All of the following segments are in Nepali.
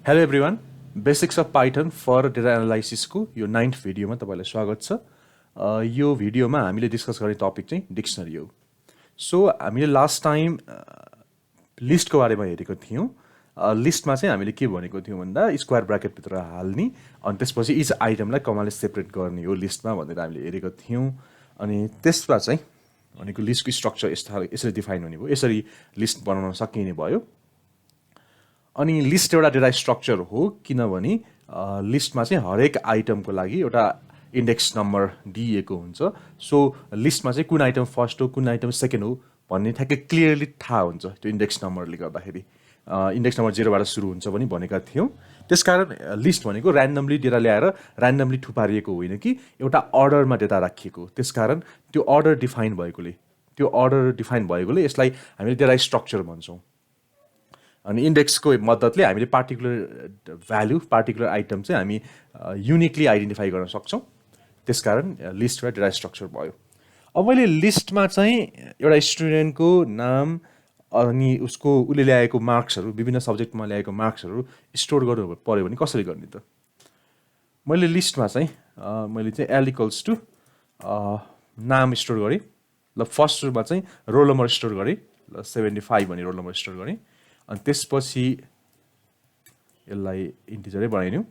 Hello everyone, basics of Python for data एनालाइसिसको यो 9th भिडियोमा तपाईँलाई स्वागत छ। यो भिडियोमा हामीले डिस्कस गर्ने टपिक चाहिँ डिक्सनरी हो। सो हामीले लास्ट टाइम लिस्टको बारेमा हेरेको थियौँ। लिस्टमा चाहिँ हामीले के भनेको थियौँ भन्दा स्क्वायर ब्राकेटभित्र हाल्ने अनि त्यसपछि इच आइटमलाई कमाले सेपरेट गर्ने हो लिस्टमा भनेर हामीले हेरेको थियौँ। अनि त्यसमा चाहिँ भनेको लिस्टको स्ट्रक्चर यसरी डिफाइन हुने भयो, यसरी लिस्ट बनाउन सकिने भयो। अनि लिस्ट एउटा डेटा स्ट्रक्चर हो किनभने लिस्टमा चाहिँ हरेक आइटमको लागि एउटा इन्डेक्स नम्बर दिएको हुन्छ। सो लिस्टमा चाहिँ कुन आइटम फर्स्ट हो कुन आइटम सेकेन्ड हो भन्ने ठ्याक्कै क्लियरली थाहा हुन्छ त्यो इन्डेक्स नम्बरले गर्दाखेरि। इन्डेक्स नम्बर 0बाट सुरु हुन्छ पनि भनेका थियौँ। त्यसकारण लिस्ट भनेको ऱ्यान्डमली डेटा ल्याएर ऱ्यान्डमली थुपारिएको होइन कि एउटा अर्डरमा डेटा राखिएको। त्यसकारण त्यो अर्डर डिफाइन भएकोले यसलाई हामीले डेटा स्ट्रक्चर भन्छौँ। अनि इन्डेक्सको मद्दतले हामीले पार्टिकुलर भ्याल्यु पार्टिकुलर आइटम चाहिँ हामी युनिकली आइडेन्टिफाई गर्न सक्छौँ। त्यसकारण लिस्ट र डेटा स्ट्रक्चर भयो। अब मैले लिस्टमा चाहिँ एउटा स्टुडेन्टको नाम अनि उसले ल्याएको मार्क्सहरू, विभिन्न सब्जेक्टमा ल्याएको मार्क्सहरू स्टोर गर्नु पऱ्यो भने कसरी गर्ने त? मैले लिस्टमा चाहिँ मैले एल इक्वल्स टु नाम स्टोर गरेँ। ल फर्स्ट सुरुमा चाहिँ रोल नम्बर स्टोर गरेँ। ल 75 भन्ने रोल नम्बर स्टोर गरेँ। अनि त्यसपछि यसलाई इन्टिजरै बनाइदिउँ।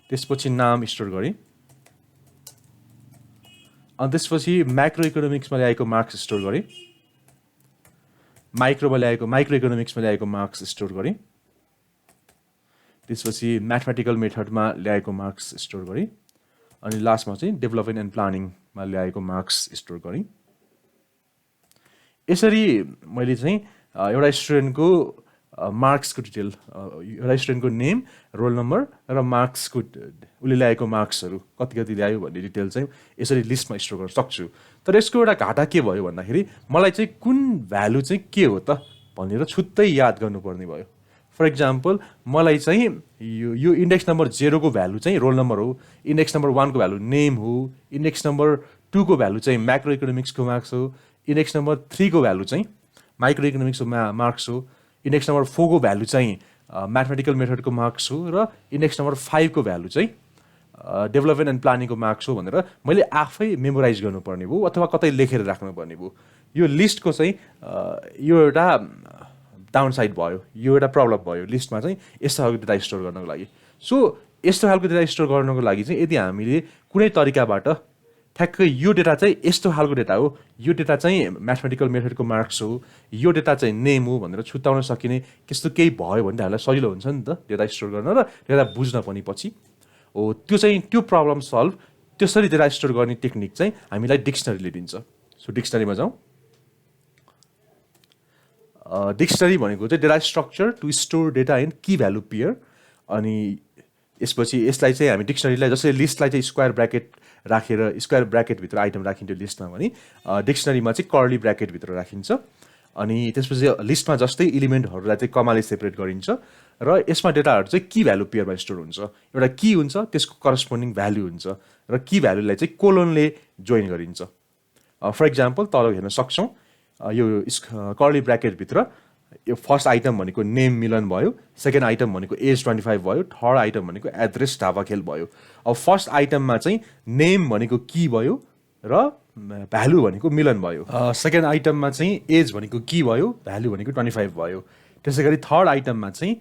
त्यसपछि नाम स्टोर गरेँ। अनि त्यसपछि माइक्रो इकोनोमिक्समा ल्याएको मार्क्स स्टोर गरेँ। माइक्रो इकोनोमिक्समा ल्याएको मार्क्स स्टोर गरेँ। त्यसपछि म्याथमेटिकल मेथडमा ल्याएको मार्क्स स्टोर गरेँ। अनि लास्टमा चाहिँ डेभलपमेन्ट एन्ड प्लानिङमा ल्याएको मार्क्स स्टोर गरेँ। यसरी मैले चाहिँ एउटा स्टुडेन्टको मार्क्सको डिटेल, एउटा स्टुडेन्टको नेम, रोल नम्बर र मार्क्सको उसले ल्याएको मार्क्सहरू कति ल्यायो भन्ने डिटेल चाहिँ यसरी लिस्टमा स्टोर गर्न सक्छु। तर यसको एउटा घाटा के भयो भन्दाखेरि मलाई चाहिँ कुन भ्यालु चाहिँ के हो त भनेर छुट्टै याद गर्नुपर्ने भयो। फर इक्जाम्पल मलाई चाहिँ यो इन्डेक्स नम्बर 0को भ्यालु चाहिँ रोल नम्बर हो, इन्डेक्स नम्बर 1को भ्यालु नेम हो, इन्डेक्स नम्बर 2को भ्यालु चाहिँ म्याक्रो इकोनोमिक्सको मार्क्स हो, इन्डेक्स नम्बर 3को भ्यालु चाहिँ माइक्रो इकोनोमिक्सको मार्क्स हो, इन्डेक्स नम्बर 4को भ्यालु चाहिँ म्याथमेटिकल मेथडको मार्क्स हो र इन्डेक्स नम्बर 5को भ्यालु चाहिँ डेभलपमेन्ट एन्ड प्लानिङको मार्क्स हो भनेर मैले आफै मेमोराइज गर्नुपर्ने भयो अथवा कतै लेखेर राख्नुपर्ने भयो। यो लिस्टको चाहिँ यो एउटा डाउन साइड भयो, यो एउटा प्रब्लम भयो लिस्टमा चाहिँ यस्तो खालको डेटा स्टोर गर्नको लागि। सो यस्तो खालको डेटा स्टोर गर्नको लागि चाहिँ यदि हामीले कुनै तरिकाबाट ठ्याक्कै यो डेटा चाहिँ यस्तो खालको डेटा हो, यो डेटा चाहिँ म्याथमेटिकल मेथडको मार्क्स हो, यो डेटा चाहिँ नेम हो भनेर छुट्याउन सकिने त्यस्तो केही भयो भने हामीलाई सजिलो हुन्छ नि त डेटा स्टोर गर्न र डेटा बुझ्न पनि पछि हो। त्यो प्रब्लम सल्भ त्यसरी डेटा स्टोर गर्ने टेक्निक चाहिँ हामीलाई डिक्सनरीले दिन्छ। सो डिक्सनरीमा जाउँ। डिक्सनरी भनेको चाहिँ data structure to store data in key value pair. अनि यसपछि यसलाई चाहिँ हामी डिक्सनरीलाई जसरी लिस्टलाई चाहिँ स्क्वायर ब्राकेट राखेर स्क्वायर ब्राकेटभित्र आइटम राखिन्छ लिस्टमा भने डिक्सनरीमा चाहिँ कर्ली ब्राकेटभित्र राखिन्छ। अनि त्यसपछि लिस्टमा जस्तै इलिमेन्टहरूलाई चाहिँ कमाले सेपरेट गरिन्छ र यसमा डेटाहरू चाहिँ की भ्यालु पेयरमा स्टोर हुन्छ। एउटा की हुन्छ, त्यसको करस्पोन्डिङ भ्यालु हुन्छ र की भ्यालुलाई चाहिँ कोलोनले जोइन गरिन्छ। फर इक्जाम्पल तल हेर्न सक्छौँ यो कर्ली ब्राकेटभित्र यो फर्स्ट आइटम भनेको नेम मिलन भयो, सेकेन्ड आइटम भनेको एज 25 भयो, थर्ड आइटम भनेको एड्रेस ढाबाखेल भयो। अब फर्स्ट आइटममा चाहिँ नेम भनेको की भयो र भ्यालु भनेको मिलन भयो। सेकेन्ड आइटममा चाहिँ एज भनेको की भयो, भ्यालु भनेको 25 भयो। त्यसै गरी थर्ड आइटममा चाहिँ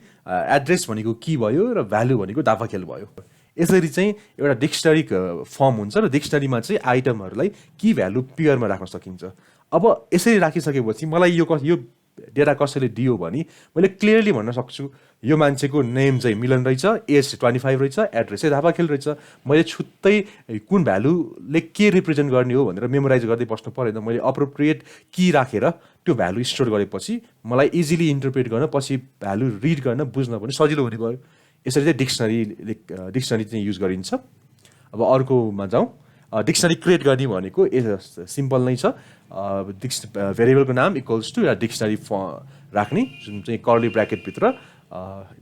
एड्रेस भनेको की भयो र भ्यालु भनेको ढाबाखेल भयो। यसरी चाहिँ एउटा डिक्सनरी फर्म हुन्छ र डिक्सनरीमा चाहिँ आइटमहरूलाई की भ्यालु पेयरमा राख्न सकिन्छ। अब यसरी राखिसकेपछि मलाई यो डेटा कसैले दियो भने मैले क्लियरली भन्न सक्छु यो मान्छेको नेम चाहिँ मिलन रहेछ, एज 25 रहेछ, एड्रेस चाहिँ ढाबाखेल रहेछ। मैले छुट्टै कुन भ्यालुले के रिप्रेजेन्ट गर्ने हो भनेर मेमोराइज गर्दै बस्नु परेन। मैले अप्रोप्रिएट की राखेर त्यो भ्यालु स्टोर गरेपछि मलाई इजिली इन्टरप्रेट गर्न, पछि भ्यालु रिड गर्न, बुझ्न पनि सजिलो हुने भयो। यसरी चाहिँ डिक्सनरी चाहिँ युज गरिन्छ। अब अर्कोमा जाउँ। डिक्सनरी क्रिएट गर्ने भनेको सिम्पल नै छ। भेरिएबलको नाम इक्वल्स टु या डिक्सनरी राख्ने जुन चाहिँ कर्ली ब्राकेटभित्र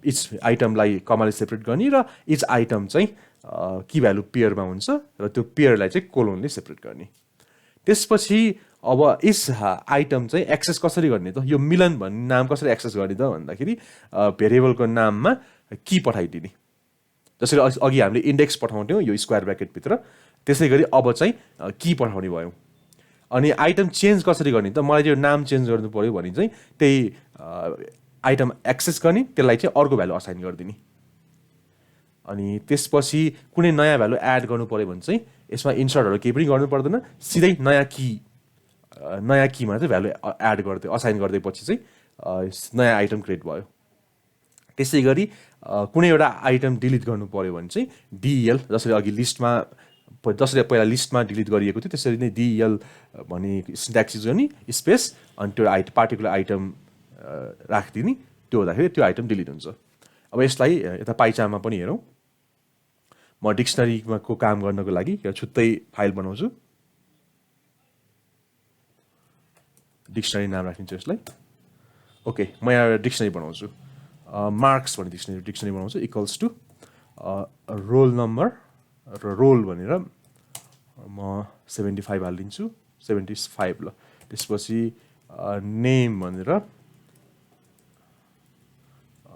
इच आइटमलाई कमाले सेपरेट गर्ने र इच आइटम चाहिँ की भ्यालु पेयरमा हुन्छ र त्यो पेयरलाई चाहिँ कोलोनले सेपरेट गर्ने। त्यसपछि अब इस आइटम चाहिँ एक्सेस कसरी गर्ने त, यो मिलन भन्ने नाम कसरी एक्सेस गर्ने त भन्दाखेरि भेरिएबलको नाममा की पठाइदिने। जसरी अघि हामीले इन्डेक्स पठाउँथ्यौँ यो स्क्वायर ब्र्याकेटभित्र, त्यसै गरी अब चाहिँ की पठाउने भयौँ। अनि आइटम चेन्ज कसरी गर्ने त, मलाई त्यो नाम चेन्ज गर्नु पऱ्यो भने चाहिँ त्यही आइटम एक्सेस गर्ने, त्यसलाई चाहिँ अर्को भ्यालु असाइन गरिदिने। अनि त्यसपछि कुनै नयाँ भ्यालु एड गर्नु पऱ्यो भने चाहिँ यसमा इन्सर्टहरू केही पनि गर्नु पर्दैन, सिधै नयाँ कीमा चाहिँ भ्यालु एड गर्दै असाइन गरिदिएपछि चाहिँ नयाँ आइटम क्रिएट भयो। त्यसै गरी कुनै एउटा आइटम डिलिट गर्नु पऱ्यो भने चाहिँ डिएल, जसरी अघि लिस्टमा जसरी पहिला लिस्टमा डिलिट गरिएको थियो त्यसरी नै डिएल भन्ने सिन्ट्याक्स युज गर्ने स्पेस अनि त्यो पार्टिकुलर आइटम राखिदिने, त्यो हुँदाखेरि त्यो आइटम डिलिट हुन्छ। अब यसलाई यता पाइचार्टमा पनि हेरौँ। म डिक्सनरीको काम गर्नको लागि एउटा छुट्टै फाइल बनाउँछु, डिक्सनरी नाम राखिदिन्छु यसलाई। ओके, म यहाँ डिक्सनरी बनाउँछु, मार्क्स भन्ने डिक्सनरी बनाउँछु, इक्वल्स टु रोल नम्बर र रोल भनेर म 75 हालिदिन्छु, 75 ल। त्यसपछि नेम भनेर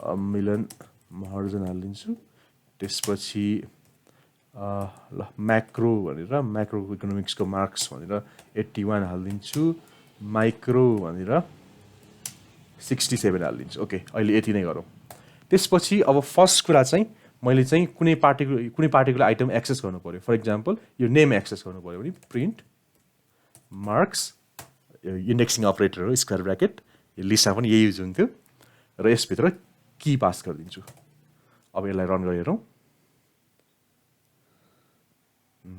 मिलन महर्जन हालिदिन्छु। त्यसपछि ल म्याक्रो भनेर म्याक्रो इकोनोमिक्सको मार्क्स भनेर 81 हालिदिन्छु, माइक्रो भनेर 67 हालिदिन्छु। ओके, अहिले यति नै गरौँ। त्यसपछि अब फर्स्ट कुरा चाहिँ मैले चाहिँ कुनै पार्टिकुलर आइटम एक्सेस गर्नु पऱ्यो। फर इक्जाम्पल यो नेम एक्सेस गर्नु पऱ्यो भने प्रिन्ट मार्क्स, इन्डेक्सिङ अपरेटर हो स्क्वायर ब्र्याकेट, यो लिस्टमा पनि यही युज हुन्थ्यो, र यसभित्र की पास गरिदिन्छु। अब यसलाई रन गरेर हेरौँ,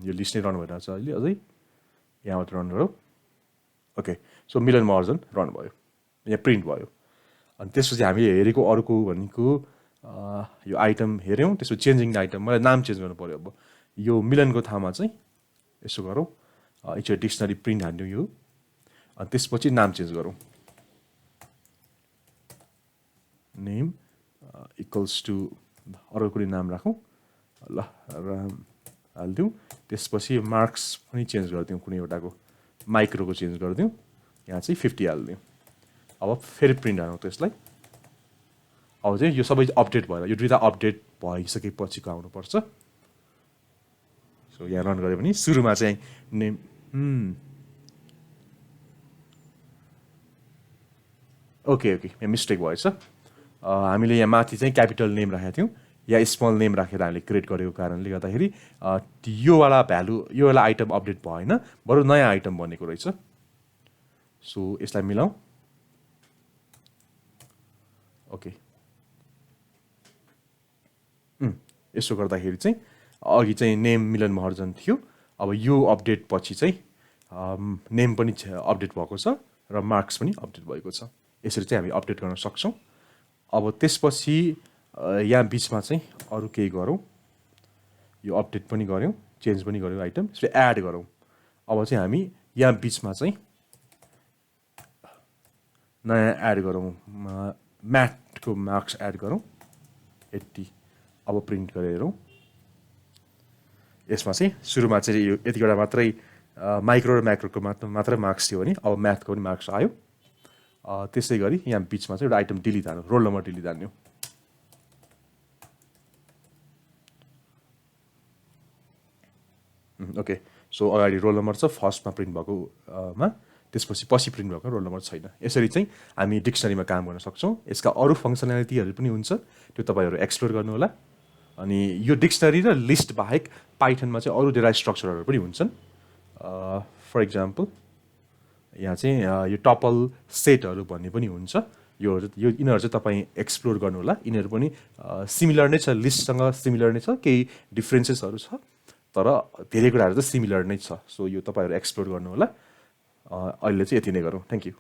यो लिस्ट नै रन भइरहेको छ अहिले अझै, यहाँबाट रन गरौँ। ओके, सो मिलन महर्जन रन भयो, यहाँ प्रिन्ट भयो। अनि त्यसपछि हामीले हेरेको अर्को भनेको यो आइटम हेऱ्यौँ, त्यसपछि चेन्जिङ द आइटम, मलाई नाम चेन्ज गर्नु पऱ्यो। अब यो मिलनको ठाउँमा चाहिँ यसो गरौँ, एकचोटि डिक्सनरी प्रिन्ट हान्यौँ यो, अनि त्यसपछि नाम चेन्ज गरौँ, नेम इक्वल्स टु अरू कुनै नाम राखौँ, ल राम हालिदिउँ। त्यसपछि मार्क्स पनि चेन्ज गरिदिउँ, कुनै एउटाको माइक्रोको चेन्ज गरिदिउँ, यहाँ चाहिँ 50 हालिदिउँ। अब फेरि प्रिन्ट हानौँ त्यसलाई। अब चाहिँ यो सबै अपडेट भएर यो दुईवटा अपडेट भइसकेपछिको आउनुपर्छ। सो यहाँ रन गऱ्यो भने सुरुमा चाहिँ नेम ओके यहाँ मिस्टेक भएछ। हामीले यहाँ माथि चाहिँ क्यापिटल नेम राखेका थियौँ, या स्मल नेम राखेर हामीले क्रिएट गरेको कारणले गर्दाखेरि योवाला भ्यालु योवाला आइटम अपडेट भएन, बरु नयाँ आइटम बनेको रहेछ। सो यसलाई मिलाउँ। ओके, यसो गर्दाखेरि चाहिँ अघि चाहिँ नेम मिलन महर्जन थियो, अब यो अपडेट पछि चाहिँ नेम पनि अपडेट भएको छ र मार्क्स पनि अपडेट भएको छ। यसरी चाहिँ हामी अपडेट गर्न सक्छौँ। अब त्यसपछि यहाँ बिचमा चाहिँ अरू केही गरौँ, यो अपडेट पनि गऱ्यौँ, चेन्ज पनि गऱ्यौँ आइटम, यसरी एड गरौँ। अब चाहिँ हामी यहाँ बिचमा चाहिँ नयाँ एड गरौँ, म्याथको मार्क्स एड गरौँ 80। अब प्रिन्ट गरेर हेरौँ, यसमा चाहिँ सुरुमा चाहिँ यो यतिवटा मात्रै माइक्रो र म्याक्रोको मात्रै मार्क्स थियो भने अब म्याथको पनि मार्क्स आयो। त्यसै गरी यहाँ बिचमा चाहिँ एउटा आइटम डिलिट हान्यो, रोल नम्बर डिलिट हान्यो। ओके, सो अगाडि रोल नम्बर छ फर्स्टमा प्रिन्ट भएकोमा, त्यसपछि पछि प्रिन्ट भएको रोल नम्बर छैन। यसरी चाहिँ हामी डिक्सनरीमा काम गर्न सक्छौँ। यसका अरू फङ्सनालिटीहरू पनि हुन्छ, त्यो तपाईँहरू एक्सप्लोर गर्नु होला। अनि यो डिक्सनरी र लिस्ट बाहेक पाइथनमा चाहिँ अरू डेटा स्ट्रक्चरहरू पनि हुन्छन्। फर इक्जाम्पल यहाँ चाहिँ यो टपल सेटहरू भन्ने पनि हुन्छ, यो यिनीहरू चाहिँ तपाईँ एक्सप्लोर गर्नु होला। यिनीहरू पनि सिमिलर नै छ, लिस्टसँग सिमिलर नै छ, केही डिफ्रेन्सेसहरू छ, तर धेरै कुराहरू चाहिँ सिमिलर नै छ। सो यो तपाईँहरू एक्सप्लोर गर्नु होला। अहिले चाहिँ यति नै गरौँ। Thank you.